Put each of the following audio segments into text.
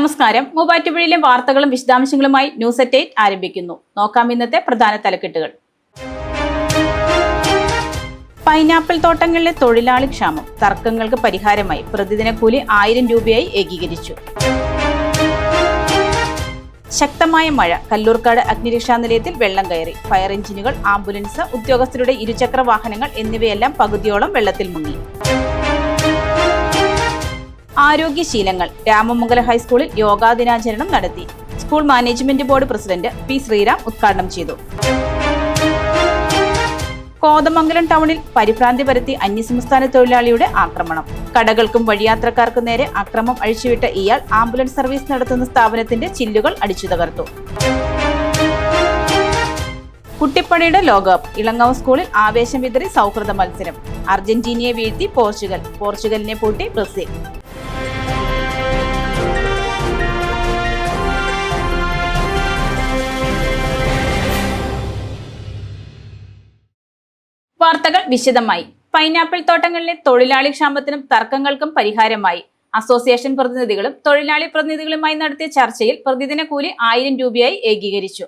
നമസ്കാരം. മൂവാറ്റുപുഴയിലെ വാർത്തകളും വിശദാംശങ്ങളുമായി ന്യൂസ് അറ്റ് 8 ആരംഭിക്കുന്നു. നോക്കാം ഇന്നത്തെ പ്രധാന തലക്കെട്ടുകൾ. പൈനാപ്പിൾ തോട്ടങ്ങളിലെ തൊഴിലാളി ക്ഷാമം തർക്കങ്ങൾക്ക് പരിഹാരമായി പ്രതിദിന കൂലി 1000 രൂപയായി ഏകീകരിച്ചു. ശക്തമായ മഴ, കല്ലൂർക്കാട് അഗ്നിരക്ഷാ നിലയത്തിൽ വെള്ളം കയറി. ഫയർ എഞ്ചിനുകൾ, ആംബുലൻസ്, ഉദ്യോഗസ്ഥരുടെ ഇരുചക്ര വാഹനങ്ങൾ എന്നിവയെല്ലാം പകുതിയോളം വെള്ളത്തിൽ മുങ്ങി. ആരോഗ്യശീലങ്ങൾ, രാമമംഗലം ഹൈസ്കൂളിൽ യോഗാ ദിനാചരണം നടത്തി. School management board president P Sreeram ഉദ്ഘാടനം ചെയ്തു. കോതമംഗലം ടൗണിൽ പരിഭ്രാന്തി പരത്തി അന്യസംസ്ഥാന തൊഴിലാളിയുടെ ആക്രമണം. കടകൾക്കും വഴിയാത്രക്കാർക്കും നേരെ അക്രമം അഴിച്ചുവിട്ട ഇയാൾ ആംബുലൻസ് സർവീസ് നടത്തുന്ന സ്ഥാപനത്തിന്റെ ചില്ലുകൾ അടിച്ചു തകർത്തു. കുട്ടിപ്പണിയുടെ ലോകകപ്പ്, ഇളങ്ങാവ് സ്കൂളിൽ ആവേശം വിതറി സൗഹൃദ മത്സരം. അർജന്റീനയെ വീഴ്ത്തി പോർച്ചുഗൽ, പോർച്ചുഗലിനെ പൂട്ടി ബ്രസീൽ. വാർത്തകൾ വിശദമായി. പൈനാപ്പിൾ തോട്ടങ്ങളിലെ തൊഴിലാളി ക്ഷാമത്തിനും തർക്കങ്ങൾക്കും പരിഹാരമായി. അസോസിയേഷൻ പ്രതിനിധികളും തൊഴിലാളി പ്രതിനിധികളുമായി നടത്തിയ ചർച്ചയിൽ പ്രതിദിന കൂലി 1000 രൂപയായി ഏകീകരിച്ചു.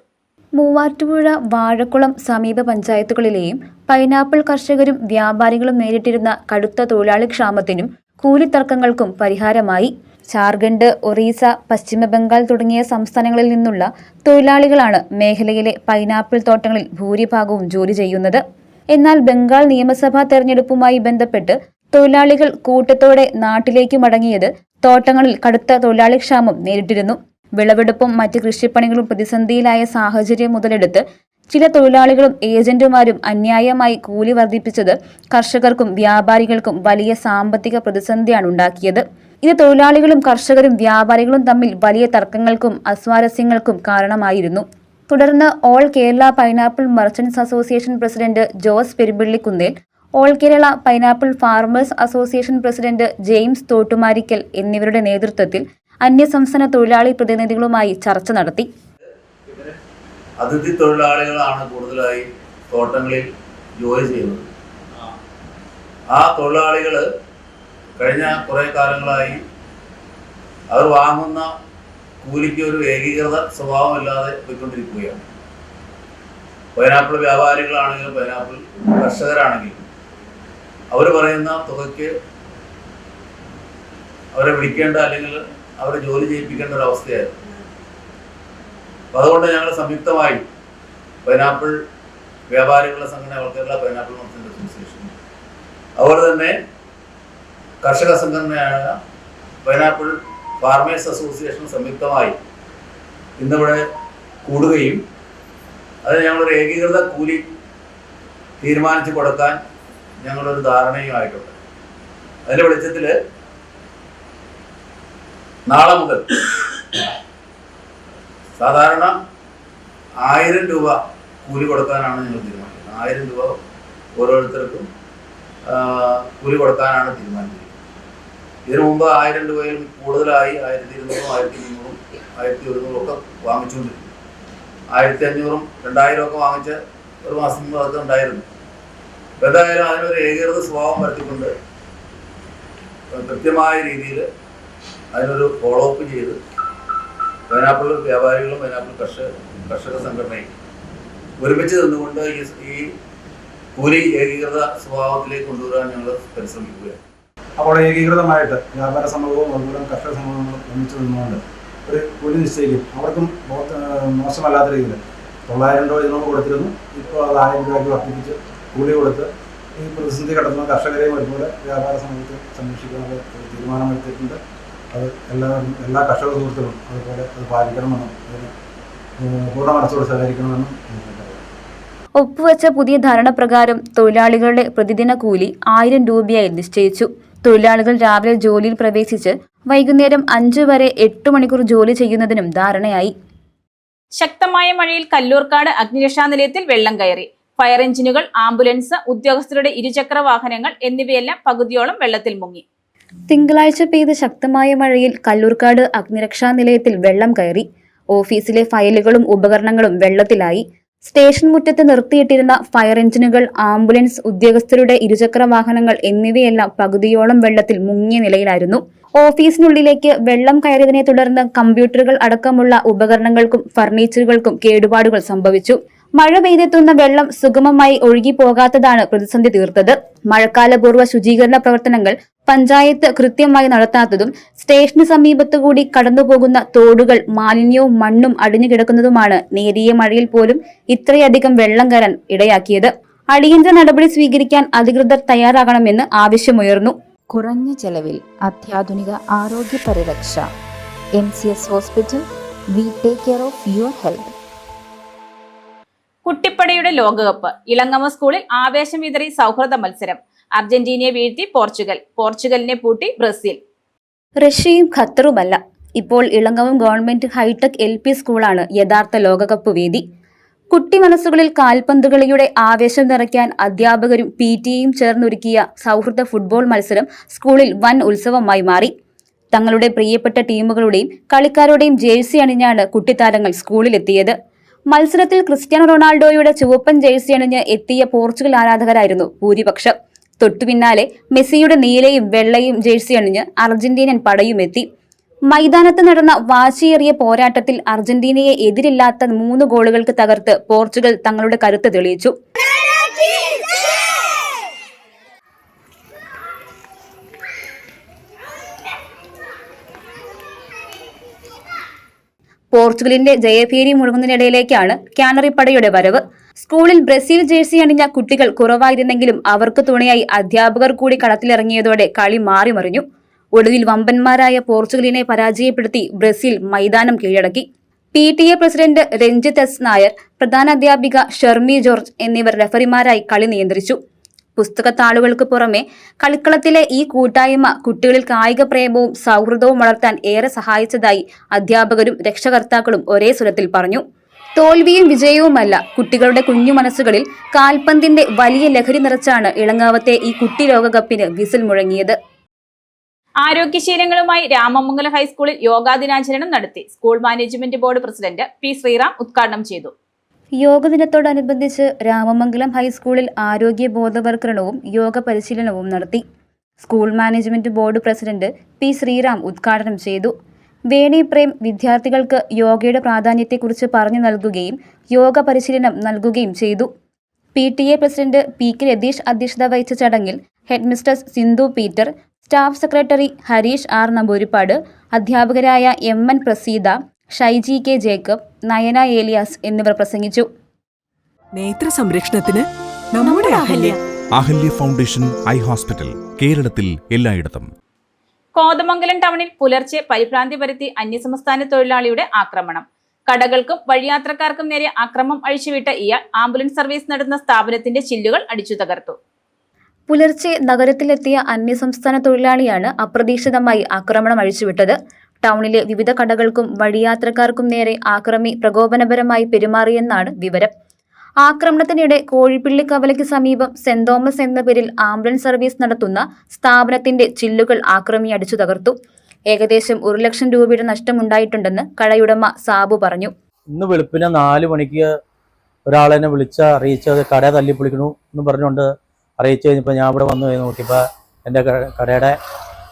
മൂവാറ്റുപുഴ, വാഴക്കുളം സമീപ പഞ്ചായത്തുകളിലെയും പൈനാപ്പിൾ കർഷകരും വ്യാപാരികളും നേരിട്ടിരുന്ന കടുത്ത തൊഴിലാളി ക്ഷാമത്തിനും കൂലിത്തർക്കങ്ങൾക്കും പരിഹാരമായി. ജാർഖണ്ഡ്, ഒറീസ, പശ്ചിമ ബംഗാൾ തുടങ്ങിയ സംസ്ഥാനങ്ങളിൽ നിന്നുള്ള തൊഴിലാളികളാണ് മേഖലയിലെ പൈനാപ്പിൾ തോട്ടങ്ങളിൽ ഭൂരിഭാഗവും ജോലി ചെയ്യുന്നത്. എന്നാൽ ബംഗാൾ നിയമസഭാ തെരഞ്ഞെടുപ്പുമായി ബന്ധപ്പെട്ട് തൊഴിലാളികൾ കൂട്ടത്തോടെ നാട്ടിലേക്ക് മടങ്ങിയത് തോട്ടങ്ങളിൽ കടുത്ത തൊഴിലാളി ക്ഷാമം നേരിട്ടിരുന്നു. വിളവെടുപ്പും മറ്റ് കൃഷിപ്പണികളും പ്രതിസന്ധിയിലായ സാഹചര്യം മുതലെടുത്ത് ചില തൊഴിലാളികളും ഏജന്റുമാരും അന്യായമായി കൂലി വർദ്ധിപ്പിച്ചത് കർഷകർക്കും വ്യാപാരികൾക്കും വലിയ സാമ്പത്തിക പ്രതിസന്ധിയാണ് ഉണ്ടാക്കിയത്. ഇത് തൊഴിലാളികളും കർഷകരും വ്യാപാരികളും തമ്മിൽ വലിയ തർക്കങ്ങൾക്കും അസ്വാരസ്യങ്ങൾക്കും കാരണമായിരുന്നു. തുടർന്ന് all Kerala pineapple merchants association president Jose Perumpillikkunnel, all Kerala pineapple farmers association president James Thottumarikkal എന്നിവരുടെ നേതൃത്വത്തിൽ അന്യസംസ്ഥാന തൊഴിലാളി പ്രതിനിധികളുമായി ചർച്ച നടത്തി. അതിഥി തൊഴിലാളികളാണ് കൂടുതലായി തോട്ടങ്ങളിൽ ജോലി ചെയ്യുന്നത്. ആ തൊഴിലാളികൾ കഴിഞ്ഞ കുറേ കാലങ്ങളായി അവർ വാങ്ങുന്ന കൂലിക്ക് ഒരു ഏകീകൃത സ്വഭാവമില്ലാതെ പോയിക്കൊണ്ടിരിക്കുകയാണ്. പൈനാപ്പിൾ വ്യാപാരികളാണെങ്കിലും പൈനാപ്പിൾ കർഷകരാണെങ്കിലും അവർ പറയുന്ന തുകയ്ക്ക് അവരെ വിളിക്കേണ്ട അല്ലെങ്കിൽ അവരെ ജോലി ചെയ്യിപ്പിക്കേണ്ട ഒരു അവസ്ഥയായിരുന്നു. അപ്പം അതുകൊണ്ട് ഞങ്ങൾ സംയുക്തമായി പൈനാപ്പിൾ വ്യാപാരികളുടെ സംഘടന all Kerala pineapple merchant association, അതുപോലെ തന്നെ കർഷക സംഘടനയായ പൈനാപ്പിൾ ഫാർമേഴ്സ് അസോസിയേഷൻ സംയുക്തമായി ഇന്നിവിടെ കൂടുകയും അതിന് ഞങ്ങളൊരു ഏകീകൃത കൂലി തീരുമാനിച്ചു കൊടുക്കാൻ ഞങ്ങളൊരു ധാരണയുമായിട്ടുണ്ട്. അതിൻ്റെ വെളിച്ചത്തിൽ നാളെ മുതൽ സാധാരണ 1000 രൂപ കൂലി കൊടുക്കാനാണ് ഞങ്ങൾ തീരുമാനിക്കുന്നത്. 1000 രൂപ ഓരോരുത്തർക്കും കൂലി കൊടുക്കാനാണ് തീരുമാനിച്ചിരിക്കുന്നത്. ഇതിനു മുമ്പ് 1000 രൂപയിൽ കൂടുതലായി 1200, 1300, 1100 ഒക്കെ വാങ്ങിച്ചുകൊണ്ടിരുന്നു. 1500, 2000 ഒക്കെ വാങ്ങിച്ച ഒരു മാസം മുമ്പ് അതൊക്കെ ഉണ്ടായിരുന്നു. എന്തായാലും അതിനൊരു ഏകീകൃത സ്വഭാവം വരുത്തിക്കൊണ്ട് കൃത്യമായ രീതിയിൽ അതിനൊരു ഫോളോ അപ്പ് ചെയ്ത് പൈനാപ്പിൾ വ്യാപാരികളും പൈനാപ്പിൾ കർഷക സംഘടനയും ഒരുമിച്ച് നിന്നുകൊണ്ട് ഈ കൂലി ഏകീകൃത സ്വഭാവത്തിലേക്ക് കൊണ്ടുവരാൻ ഞങ്ങൾ പരിശ്രമിക്കുകയാണ്. അപ്പോൾ ഏകീകൃതമായിട്ട് വ്യാപാര സമൂഹവും അതുപോലെ കർഷക സമൂഹങ്ങളും ഒന്നിച്ചു നിന്നുകൊണ്ട് ഒരു കൂലി നിശ്ചയിക്കും. അവർക്കും മോശമല്ലാത്ത രീതിയിൽ 900 രൂപ ഇതിനോട് കൊടുത്തിരുന്നു. ഇപ്പോൾ അത് 1000 രൂപയ്ക്ക് വർദ്ധിപ്പിച്ച് കൂലി കൊടുത്ത് ഈ പ്രതിസന്ധി കടത്തുന്ന കർഷകരെയും ഒരുപോലെ വ്യാപാര സമൂഹത്തെ സംരക്ഷിക്കാനുള്ള ഒരു തീരുമാനമെടുത്തിട്ടുണ്ട്. അത് എല്ലാ കർഷക സുഹൃത്തുക്കളും അതുപോലെ അത് പാലിക്കണമെന്നും അതിന് പൂർണ്ണ മനസ്സോട് സഹകരിക്കണമെന്നും ഒപ്പുവെച്ച പുതിയ ധാരണ പ്രകാരം തൊഴിലാളികളുടെ പ്രതിദിന കൂലി 1000 രൂപയായി നിശ്ചയിച്ചു. തൊഴിലാളികൾ രാവിലെ ജോലിയിൽ പ്രവേശിച്ച് വൈകുന്നേരം 5 വരെ 8 മണിക്കൂർ ജോലി ചെയ്യുന്നതിനും ധാരണയായി. ശക്തമായ മഴയിൽ കല്ലൂർക്കാട് അഗ്നിരക്ഷാ നിലയത്തിൽ വെള്ളം കയറി. ഫയർ എഞ്ചിനുകൾ, ആംബുലൻസ്, ഉദ്യോഗസ്ഥരുടെ ഇരുചക്ര വാഹനങ്ങൾ എന്നിവയെല്ലാം പകുതിയോളം വെള്ളത്തിൽ മുങ്ങി. തിങ്കളാഴ്ച പെയ്ത ശക്തമായ മഴയിൽ കല്ലൂർക്കാട് അഗ്നിരക്ഷാ നിലയത്തിൽ വെള്ളം കയറി. ഓഫീസിലെ ഫയലുകളും ഉപകരണങ്ങളും വെള്ളത്തിലായി. സ്റ്റേഷൻ മുറ്റത്ത് നിർത്തിയിട്ടിരുന്ന ഫയർ എഞ്ചിനുകൾ, ആംബുലൻസ്, ഉദ്യോഗസ്ഥരുടെ ഇരുചക്ര വാഹനങ്ങൾ എന്നിവയെല്ലാം പകുതിയോളം വെള്ളത്തിൽ മുങ്ങിയ നിലയിലായിരുന്നു. ഓഫീസിനുള്ളിലേക്ക് വെള്ളം കയറിയതിനെ തുടർന്ന് കമ്പ്യൂട്ടറുകൾ അടക്കമുള്ള ഉപകരണങ്ങൾക്കും ഫർണിച്ചറുകൾക്കും കേടുപാടുകൾ സംഭവിച്ചു. മഴ പെയ്തെത്തുന്ന വെള്ളം സുഗമമായി ഒഴുകിപ്പോകാത്തതാണ് പ്രതിസന്ധി തീർത്തത്. മഴക്കാലപൂർവ്വ ശുചീകരണ പ്രവർത്തനങ്ങൾ പഞ്ചായത്ത് കൃത്യമായി നടത്താത്തതും സ്റ്റേഷന് സമീപത്തുകൂടി കടന്നുപോകുന്ന തോടുകൾ മാലിന്യവും മണ്ണും അടിഞ്ഞുകിടക്കുന്നതുമാണ് നേരിയ മഴയിൽ പോലും ഇത്രയധികം വെള്ളം കയറാൻ ഇടയാക്കിയത്. അടിയന്തര നടപടി സ്വീകരിക്കാൻ അധികൃതർ തയ്യാറാകണമെന്ന് ആവശ്യമുയർന്നു. കുറഞ്ഞ ചെലവിൽ അത്യാധുനിക ആരോഗ്യ പരിരക്ഷ. MCS hospital. We take care of your health. കുട്ടിപ്പടയുടെ ലോകകപ്പ്. ഇളങ്ങമ സ്കൂളിൽ ആവേശം വിതറി സൗഹൃദ മത്സരം. അർജന്റീനയെ വീഴ്ത്തി പോർച്ചുഗൽ. പോർച്ചുഗലിനെ പൂട്ടി ബ്രസീൽ. റഷ്യയും ഖത്തറുമല്ല, ഇപ്പോൾ ഇളങ്ങവം ഗവൺമെന്റ് ഹൈടെക് LP സ്കൂളാണ് യഥാർത്ഥ ലോകകപ്പ് വേദി. കുട്ടി മനസ്സുകളിൽ കാൽപന്തുകളിയുടെ ആവേശം നിറയ്ക്കാൻ അധ്യാപകരും PTAയും ചേർന്നൊരുക്കിയ സൗഹൃദ ഫുട്ബോൾ മത്സരം സ്കൂളിൽ വൻ ഉത്സവമായി മാറി. തങ്ങളുടെ പ്രിയപ്പെട്ട ടീമുകളുടെയും കളിക്കാരുടെയും ജേഴ്സി അണിഞ്ഞാണ് കുട്ടിത്താരങ്ങൾ സ്കൂളിലെത്തിയത്. മത്സരത്തിൽ ക്രിസ്ത്യാനോ റൊണാൾഡോയുടെ ചുവപ്പൻ ജേഴ്സി അണിഞ്ഞ് എത്തിയ പോർച്ചുഗൽ ആരാധകരായിരുന്നു ഭൂരിപക്ഷം. തൊട്ടുപിന്നാലെ മെസ്സിയുടെ നീലയും വെള്ളയും ജേഴ്സി അണിഞ്ഞ് അർജന്റീനൻ പടയും എത്തി. മൈതാനത്ത് നടന്ന വാശിയേറിയ പോരാട്ടത്തിൽ അർജന്റീനയെ എതിരില്ലാത്ത 3 ഗോളുകൾക്ക് തകർത്ത് പോർച്ചുഗൽ തങ്ങളുടെ കരുത്ത് തെളിയിച്ചു. പോർച്ചുഗലിന്റെ ജയഭേരി മുഴങ്ങുന്നതിനിടയിലേക്കാണ് കാനറിപ്പടയുടെ വരവ്. സ്കൂളിൽ ബ്രസീൽ ജേഴ്സി അണിഞ്ഞ കുട്ടികൾ കുറവായിരുന്നെങ്കിലും അവർക്ക് തുണയായി അധ്യാപകർ കൂടി കളത്തിലിറങ്ങിയതോടെ കളി മാറിമറിഞ്ഞു. ഒടുവിൽ വമ്പന്മാരായ പോർച്ചുഗലിനെ പരാജയപ്പെടുത്തി ബ്രസീൽ മൈതാനം കീഴടക്കി. PTA president Ranjith S. Nair, പ്രധാനാധ്യാപിക ഷെർമി ജോർജ് എന്നിവർ റഫറിമാരായി കളി നിയന്ത്രിച്ചു. പുസ്തകത്താളുകൾക്ക് പുറമെ കളിക്കളത്തിലെ ഈ കൂട്ടായ്മ കുട്ടികളിൽ കായിക പ്രേമവും സൗഹൃദവും വളർത്താൻ ഏറെ സഹായിച്ചതായി അധ്യാപകരും രക്ഷകർത്താക്കളും ഒരേ സ്വരത്തിൽ പറഞ്ഞു. തോൽവിയും വിജയവുമല്ല, കുട്ടികളുടെ കുഞ്ഞു മനസ്സുകളിൽ കാൽപന്തിന്റെ വലിയ ലഹരി നിറച്ചാണ് ഇളങ്ങാവത്തെ ഈ കുട്ടി ലോകകപ്പിന് വിസിൽ മുഴങ്ങിയത്. ആരോഗ്യശീലങ്ങളുമായി രാമമംഗലം ഹൈസ്കൂളിൽ യോഗാ ദിനാചരണം നടത്തി. School management board president P. Sreeram ഉദ്ഘാടനം ചെയ്തു. യോഗ ദിനത്തോടനുബന്ധിച്ച് രാമമംഗലം ഹൈസ്കൂളിൽ ആരോഗ്യ ബോധവൽക്കരണവും യോഗ പരിശീലനവും നടത്തി. School management board president P. Sreeram ഉദ്ഘാടനം ചെയ്തു. വേണി പ്രേം വിദ്യാർത്ഥികൾക്ക് യോഗയുടെ പ്രാധാന്യത്തെക്കുറിച്ച് പറഞ്ഞു നൽകുകയും യോഗ പരിശീലനം നൽകുകയും ചെയ്തു. PTA president P. K. Ratheesh അധ്യക്ഷത വഹിച്ച ചടങ്ങിൽ headmistress Sindhu Peter, staff secretary Harish R. Namboodiripad, അധ്യാപകരായ MN Praseetha, Shaiji K. Jacob, Nayana Elias എന്നിവർ പ്രസംഗിച്ചു. നേത്ര സംരക്ഷണത്തിന് നമ്മുടെ അഹല്യ ഫൗണ്ടേഷൻ ഐ ഹോസ്പിറ്റൽ, കേരളത്തിൽ എല്ലായിടത്തും. കോതമംഗലം ടൗണിൽ പുലർച്ചെ പരിഭ്രാന്തി പരത്തി അന്യസംസ്ഥാന തൊഴിലാളിയുടെ ആക്രമണം. കടകൾക്കും വഴിയാത്രക്കാർക്കും നേരെ അക്രമം അഴിച്ചുവിട്ട ഇയാൾ ആംബുലൻസ് സർവീസ് നടത്തുന്ന സ്ഥാപനത്തിന്റെ ചില്ലുകൾ അടിച്ചു തകർത്തു. പുലർച്ചെ നഗരത്തിലെത്തിയ അന്യസംസ്ഥാന തൊഴിലാളിയാണ് അപ്രതീക്ഷിതമായി ആക്രമണം അഴിച്ചുവിട്ടത്. ടൗണിലെ വിവിധ കടകൾക്കും വഴിയാത്രക്കാർക്കും നേരെ ആക്രമി പ്രകോപനപരമായി പെരുമാറിയെന്നാണ് വിവരം. ആക്രമണത്തിനിടെ കോഴിപ്പിള്ളി കവലയ്ക്ക് സമീപം സെന്റ് തോമസ് എന്ന പേരിൽ ആംബുലൻസ് സർവീസ് നടത്തുന്ന സ്ഥാപനത്തിന്റെ ചില്ലുകൾ ആക്രമി അടിച്ചു തകർത്തു. ഏകദേശം 1 ലക്ഷം രൂപയുടെ നഷ്ടമുണ്ടായിട്ടുണ്ടെന്ന് കടയുടമ സാബു പറഞ്ഞു. ഇന്ന് വെളുപ്പിന് 4 മണിക്ക് ഒരാളെന്നെ അറിയിച്ചത് കട തല്ലിപ്പൊളിക്കണു എന്ന് പറഞ്ഞുകൊണ്ട് അറിയിച്ചു കഴിഞ്ഞപ്പോൾ ഞാൻ ഇവിടെ വന്നു നോക്കിയപ്പോൾ എൻ്റെ കടയുടെ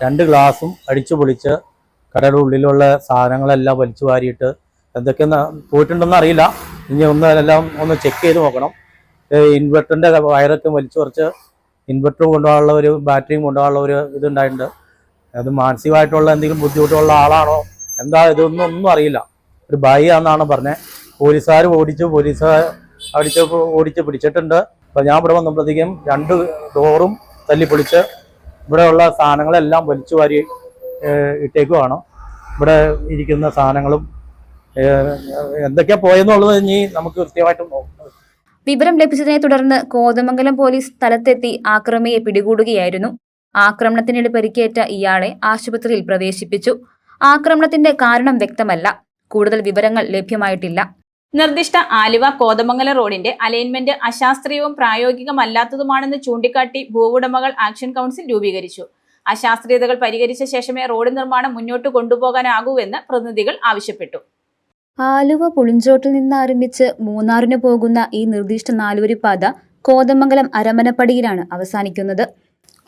2 ഗ്ലാസും അടിച്ചു പൊളിച്ച് കടയുടെ ഉള്ളിലുള്ള സാധനങ്ങളെല്ലാം വലിച്ചു വാരിയിട്ട് എന്തൊക്കെ പോയിട്ടുണ്ടെന്ന് അറിയില്ല. ഇനി ഒന്ന് ചെക്ക് ചെയ്ത് നോക്കണം. ഇൻവെർട്ടറിൻ്റെ വയറൊക്കെ വലിച്ചു കുറച്ച് ഇൻവെർട്ടർ കൊണ്ടുപോകാനുള്ള ഒരു ബാറ്ററിയും കൊണ്ടുപോകാനുള്ള ഒരു ഇതുണ്ടായിട്ടുണ്ട്. അത് മാനസികമായിട്ടുള്ള എന്തെങ്കിലും ബുദ്ധിമുട്ടുള്ള ആളാണോ എന്താ ഇതൊന്നും അറിയില്ല. ഒരു ബായി ആണെന്നാണ് പറഞ്ഞത്. പോലീസുകാർ ഓടിച്ച് പിടിച്ചിട്ടുണ്ട്. അപ്പോൾ ഞാൻ ഇവിടെ വന്നപ്പോഴത്തേക്കും 2 ഡോറും തല്ലിപ്പൊളിച്ച് ഇവിടെയുള്ള സാധനങ്ങളെല്ലാം വലിച്ചു വാരി ഇട്ടേക്കുവാണ്. ഇവിടെ ഇരിക്കുന്ന സാധനങ്ങളും എന്തൊക്കെയാ പോയെന്നുള്ളത് ഇനി നമുക്ക് കൃത്യമായിട്ടും നോക്കാം. വിവരം ലഭിച്ചതിനെ തുടർന്ന് കോതമംഗലം പോലീസ് സ്ഥലത്തെത്തി ആക്രമിയെ പിടികൂടുകയായിരുന്നു. ആക്രമണത്തിനിടെ പരിക്കേറ്റ ഇയാളെ ആശുപത്രിയിൽ പ്രവേശിപ്പിച്ചു. ആക്രമണത്തിന്റെ കാരണം വ്യക്തമല്ല. കൂടുതൽ വിവരങ്ങൾ ലഭ്യമായിട്ടില്ല. നിർദ്ദിഷ്ട ആലുവ കോതമംഗലം റോഡിന്റെ അലൈൻമെന്റ് അശാസ്ത്രീയവും പ്രായോഗികമല്ലാത്തതുമാണെന്ന് ചൂണ്ടിക്കാട്ടി ഭൂവുടമകൾ ആക്ഷൻ കൗൺസിൽ രൂപീകരിച്ചു. അശാസ്ത്രീയതകൾ പരിഹരിച്ച ശേഷമേ റോഡ് നിർമ്മാണം മുന്നോട്ട് കൊണ്ടുപോകാനാകൂവെന്ന് പ്രതിനിധികൾ ആവശ്യപ്പെട്ടു. ആലുവ പുളിഞ്ചോട്ടിൽ നിന്ന് ആരംഭിച്ച് മൂന്നാറിന് പോകുന്ന ഈ നിർദ്ദിഷ്ട 4 വരി പാത കോതമംഗലം അരമനപ്പടിയിലാണ് അവസാനിക്കുന്നത്.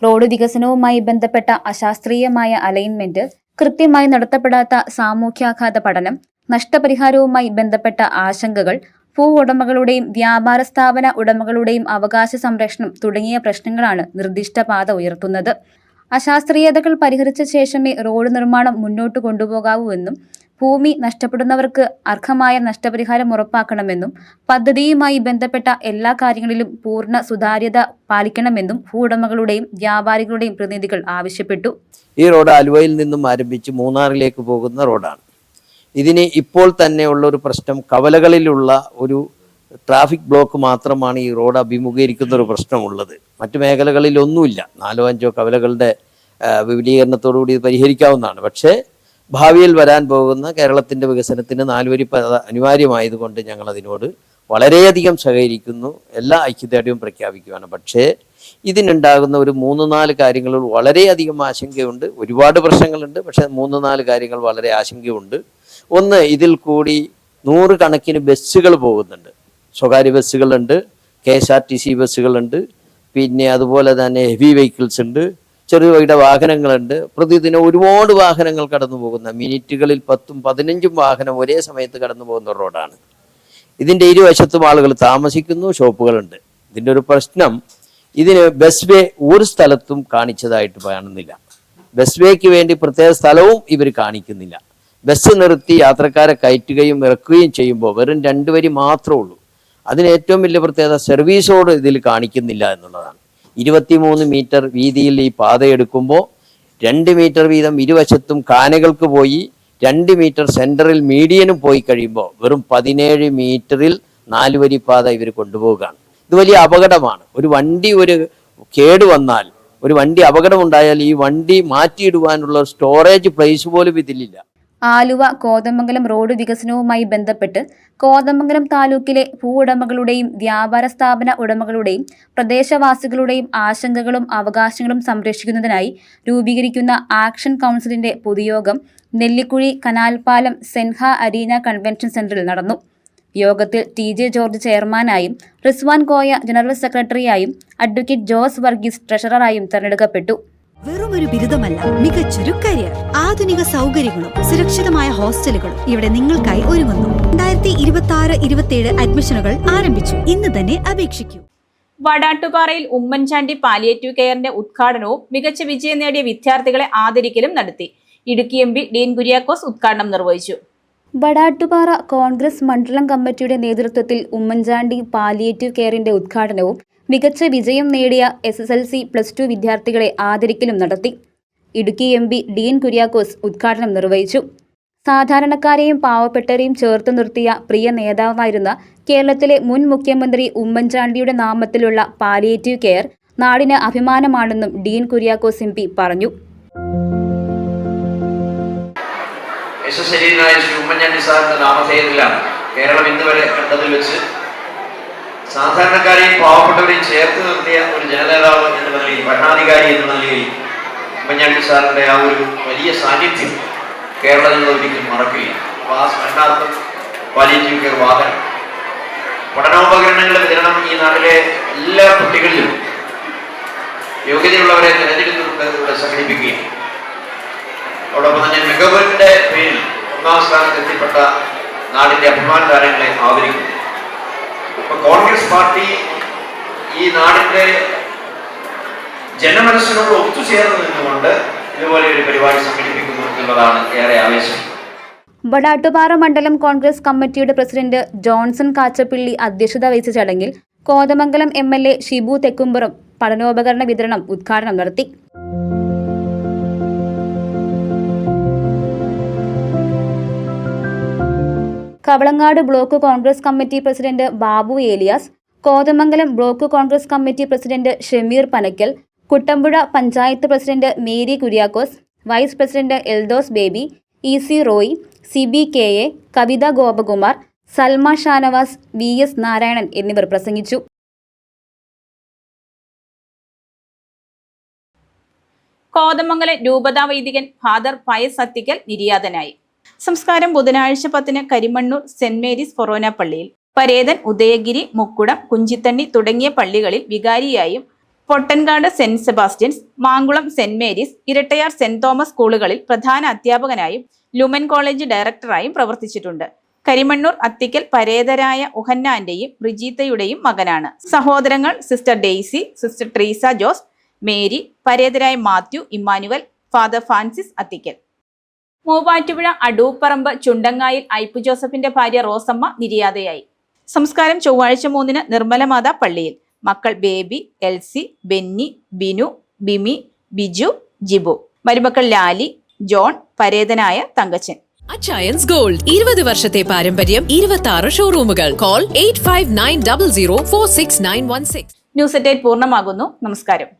റോഡ് വികസനവുമായി ബന്ധപ്പെട്ട അശാസ്ത്രീയമായ അലൈൻമെന്റ്, കൃത്യമായി നടത്തപ്പെടാത്ത സാമൂഹ്യാഘാത പഠനം, നഷ്ടപരിഹാരവുമായി ബന്ധപ്പെട്ട ആശങ്കകൾ, ഭൂ ഉടമകളുടെയും വ്യാപാര സ്ഥാപന ഉടമകളുടെയും അവകാശ സംരക്ഷണം തുടങ്ങിയ പ്രശ്നങ്ങളാണ് നിർദ്ദിഷ്ട പാത ഉയർത്തുന്നത്. അശാസ്ത്രീയതകൾ പരിഹരിച്ച ശേഷമേ റോഡ് നിർമ്മാണം മുന്നോട്ട് കൊണ്ടുപോകാവൂവെന്നും ഭൂമി നഷ്ടപ്പെടുന്നവർക്ക് അർഹമായ നഷ്ടപരിഹാരം ഉറപ്പാക്കണമെന്നും പദ്ധതിയുമായി ബന്ധപ്പെട്ട എല്ലാ കാര്യങ്ങളിലും പൂർണ്ണ സുതാര്യത പാലിക്കണമെന്നും ഭൂ ഉടമകളുടെയും വ്യാപാരികളുടെയും പ്രതിനിധികൾ ആവശ്യപ്പെട്ടു. ഈ റോഡ് ആലുവയിൽ നിന്നും ആരംഭിച്ച് മൂന്നാറിലേക്ക് പോകുന്ന റോഡാണ്. ഇതിന് ഇപ്പോൾ തന്നെയുള്ള ഒരു പ്രശ്നം, കവലകളിലുള്ള ഒരു ട്രാഫിക് ബ്ലോക്ക് മാത്രമാണ് ഈ റോഡ് അഭിമുഖീകരിക്കുന്ന ഒരു പ്രശ്നമുള്ളത്. മറ്റു മേഖലകളിലൊന്നുമില്ല. 4-5 കവലകളുടെ വിപുലീകരണത്തോടുകൂടി ഇത് പരിഹരിക്കാവുന്നതാണ്. പക്ഷേ ഭാവിയിൽ വരാൻ പോകുന്ന കേരളത്തിൻ്റെ വികസനത്തിന് 4 വരി പാത അനിവാര്യമായതുകൊണ്ട് ഞങ്ങൾ അതിനോട് വളരെയധികം സഹകരിക്കുന്നു, എല്ലാ ഐക്യദാർഢ്യവും പ്രഖ്യാപിക്കുകയാണ്. പക്ഷേ ഇതിനുണ്ടാകുന്ന ഒരു 3-4 കാര്യങ്ങളിൽ വളരെയധികം ആശങ്കയുണ്ട്. ഒരുപാട് പ്രശ്നങ്ങളുണ്ട്, പക്ഷേ 3-4 കാര്യങ്ങൾ വളരെ ആശങ്കയുണ്ട്. ഒന്ന്, ഇതിൽ കൂടി 100 കണക്കിന് ബസ്സുകൾ പോകുന്നുണ്ട്. സ്വകാര്യ ബസ്സുകളുണ്ട്, KSRTC ബസ്സുകളുണ്ട്, പിന്നെ അതുപോലെ തന്നെ ഹെവി വെഹിക്കിൾസ് ഉണ്ട്, ചെറുകിട വാഹനങ്ങളുണ്ട്. പ്രതിദിനം ഒരുപാട് വാഹനങ്ങൾ കടന്നു പോകുന്ന, മിനിറ്റുകളിൽ 10-15 വാഹനം ഒരേ സമയത്ത് കടന്നു പോകുന്ന റോഡാണ്. ഇതിൻ്റെ ഇരുവശത്തും ആളുകൾ താമസിക്കുന്നു, ഷോപ്പുകളുണ്ട്. ഇതിൻ്റെ ഒരു പ്രശ്നം, ഇതിന് ബസ് വേ ഒരു സ്ഥലത്തും കാണിച്ചതായിട്ട് കാണുന്നില്ല. ബസ് വേക്ക് വേണ്ടി പ്രത്യേക സ്ഥലവും ഇവർ കാണിക്കുന്നില്ല. ബസ് നിർത്തി യാത്രക്കാരെ കയറ്റുകയും ഇറക്കുകയും ചെയ്യുമ്പോൾ വെറും 2 വരി മാത്രമേ ഉള്ളൂ. അതിന് ഏറ്റവും വലിയ പ്രത്യേകത സർവീസ് റോഡ് ഇതിൽ കാണിക്കുന്നില്ല എന്നുള്ളതാണ്. 23 മീറ്റർ വീതിയിൽ ഈ പാതയെടുക്കുമ്പോൾ 2 മീറ്റർ വീതം ഇരുവശത്തും കാനകൾക്ക് പോയി 2 മീറ്റർ സെൻറ്ററിൽ മീഡിയനും പോയി കഴിയുമ്പോൾ വെറും 17 മീറ്ററിൽ 4 വരി പാത ഇവർ കൊണ്ടുപോവുകയാണ്. ഇത് വലിയ അപകടമാണ്. ഒരു വണ്ടി കേട് വന്നാൽ, ഒരു വണ്ടി അപകടമുണ്ടായാൽ ഈ വണ്ടി മാറ്റിയിടുവാനുള്ള സ്റ്റോറേജ് പ്ലേസ് പോലും ഇതിലില്ല. ആലുവ കോതമംഗലം റോഡ് വികസനവുമായി ബന്ധപ്പെട്ട് കോതമംഗലം താലൂക്കിലെ ഭൂ ഉടമകളുടെയും വ്യാപാര സ്ഥാപന ഉടമകളുടെയും പ്രദേശവാസികളുടെയും ആശങ്കകളും അവകാശങ്ങളും സംരക്ഷിക്കുന്നതിനായി രൂപീകരിക്കുന്ന ആക്ഷൻ കൗൺസിലിന്റെ പൊതുയോഗം നെല്ലിക്കുഴി കനാൽപാലം സെൻഹ അരീന കൺവെൻഷൻ സെന്ററിൽ നടന്നു. യോഗത്തിൽ TJ ജോർജ് ചെയർമാനായും റിസ്വാൻ കോയ ജനറൽ സെക്രട്ടറിയായും അഡ്വക്കേറ്റ് ജോസ് വർഗീസ് ട്രഷററായും തെരഞ്ഞെടുക്കപ്പെട്ടു. വെറുമൊരു ബിരുദമല്ല, മികച്ചൊരു കരിയർ. ആധുനിക സൗകര്യങ്ങളും സുരക്ഷിതമായ ഹോസ്റ്റലുകളും ഇവിടെ നിങ്ങൾക്കായി ഒരുങ്ങുന്നു. 2026-27 അഡ്മിഷനുകൾ ആരംഭിച്ചു. ഇന്ന് തന്നെ അപേക്ഷിക്കൂ. വടാട്ടുപാറയിൽ ഉമ്മൻചാണ്ടി പാലിയേറ്റീവ് കെയറിന്റെ ഉദ്ഘാടനവും മികച്ച വിജയം നേടിയ വിദ്യാർത്ഥികളെ ആദരിക്കലും നടത്തി. ഇടുക്കി MP ഡീൻ കുര്യാക്കോസ് ഉദ്ഘാടനം നിർവഹിച്ചു. വടാട്ടുപാറ കോൺഗ്രസ് മണ്ഡലം കമ്മിറ്റിയുടെ നേതൃത്വത്തിൽ ഉമ്മൻചാണ്ടി പാലിയേറ്റീവ് കെയറിന്റെ ഉദ്ഘാടനവും മികച്ച വിജയം നേടിയ SSLC+2 വിദ്യാർത്ഥികളെ ആദരിക്കലും നടത്തി. ഇടുക്കി MP ഡീൻ കുര്യാക്കോസ് ഉദ്ഘാടനം നിർവഹിച്ചു. സാധാരണക്കാരെയും പാവപ്പെട്ടവരെയും ചേർത്ത് നിർത്തിയ പ്രിയ നേതാവായിരുന്ന കേരളത്തിലെ മുൻ മുഖ്യമന്ത്രി ഉമ്മൻചാണ്ടിയുടെ നാമത്തിലുള്ള പാലിയേറ്റീവ് കെയർ നാടിന് അഭിമാനമാണെന്നും ഡീൻ കുര്യാക്കോസ് MP പറഞ്ഞു. ഉമ്മൻചാണ്ടി സാറിന്റെ നാമധേയത്തിലാണ് കേരളം ഇന്ന് വരെ കണ്ടതിൽ വെച്ച് സാധാരണക്കാരെയും പാവപ്പെട്ടവരെയും ചേർത്ത് നിർത്തിയ ഒരു ജനനേതാവ് എന്ന നിലയിൽ, ഭരണാധികാരി എന്ന നിലയിൽ ഉമ്മൻചാണ്ടി സാറിന്റെ ആ ഒരു വലിയ സാന്നിധ്യം കേരളം നിങ്ങൾ ഒരിക്കലും മറക്കില്ല. അപ്പോൾ ആ സ്മരണാർത്ഥം പാലിയേറ്റീവ് കെയർ വാഹനം, പഠനോപകരണങ്ങളുടെ വിതരണം ഈ നാട്ടിലെ എല്ലാ കുട്ടികളിലും യോഗ്യതയുള്ളവരെ തിരഞ്ഞെടുത്തുകൊണ്ട് ഇവിടെ സംഘടിപ്പിക്കുകയും അതോടൊപ്പം തന്നെ മികവിന്റെ പേരിൽ 1ാം സ്ഥാനത്ത് എത്തിപ്പെട്ട നാടിന്റെ അഭിമാന താരങ്ങളെ ആദരിക്കുന്നു. കോൺഗ്രസ് പാർട്ടി ഈ നാടിന്റെ ജനമനസ്സിനോട് ഒത്തുചേർന്ന് നിന്നുകൊണ്ട് ഇതുപോലെ ഒരു പരിപാടി സംഘടിപ്പിക്കുന്നു എന്നുള്ളതാണ് ഏറെ ആവേശം. വടാട്ടുപാറ മണ്ഡലം കോൺഗ്രസ് കമ്മിറ്റിയുടെ പ്രസിഡന്റ് ജോൺസൺ കാച്ചപ്പിള്ളി അധ്യക്ഷത വഹിച്ച ചടങ്ങിൽ കോതമംഗലം MLA ഷിബു തെക്കുംപുറം പഠനോപകരണ വിതരണം ഉദ്ഘാടനം നടത്തി. Kavalangad block Congress committee president Babu Elias, Kothamangalam block Congress committee president Shameer Panakkal, Kuttampuzha panchayat president Mary Kuriakose, vice president Eldhose Baby, EC Roy, CB KA, Kavitha Gopakumar, Salma Shanavas, VS Narayanan എന്നിവർ പ്രസംഗിച്ചു. കോതമംഗലം രൂപതാ വൈദികൻ ഫാദർ പയസ് അത്തിക്കൽ നിര്യാതനായി. സംസ്കാരം ബുധനാഴ്ച 10-ന് കരിമണ്ണൂർ സെന്റ് മേരീസ് ഫൊറോന പള്ളിയിൽ. പരേതൻ ഉദയഗിരി, മുക്കുടം, കുഞ്ചിത്തണ്ണി തുടങ്ങിയ പള്ളികളിൽ വികാരിയായും Pottankad saint Sebastian's, Mankulam saint Mary's, Irattayar saint Thomas സ്കൂളുകളിൽ പ്രധാന അധ്യാപകനായും ലുമൻ കോളേജ് ഡയറക്ടറായും പ്രവർത്തിച്ചിട്ടുണ്ട്. കരിമണ്ണൂർ അത്തിക്കൽ പരേതരായ ഉഹന്നാന്റെയും ബ്രിജീത്തയുടെയും മകനാണ്. സഹോദരങ്ങൾ sister Daisy, sister Treesa Jose, Mary, പരേതരായ Mathew, Emmanuel, father Francis Athikkal. Muvattupuzha Adooparambu Chundangayil Ippu ജോസഫിന്റെ ഭാര്യ റോസമ്മ നിര്യാതയായി. സംസ്കാരം ചൊവ്വാഴ്ച 3 നിർമ്മലമാതാ പള്ളിയിൽ. മക്കൾ Baby, Elsy, Benny, Binu, Bimi, Biju, Jibu. മരുമക്കൾ ലാലി, ജോൺ, പരേതനായ തങ്കച്ചൻ. അച്ചയൻസ് ഗോൾഡ് 20 വർഷത്തെ പാരമ്പര്യം, 26 ഷോറൂമുകൾ. കോൾ 8590046916. ന്യൂസ് അറ്റ് 8 പൂർണ്ണമാകുന്നു. നമസ്കാരം.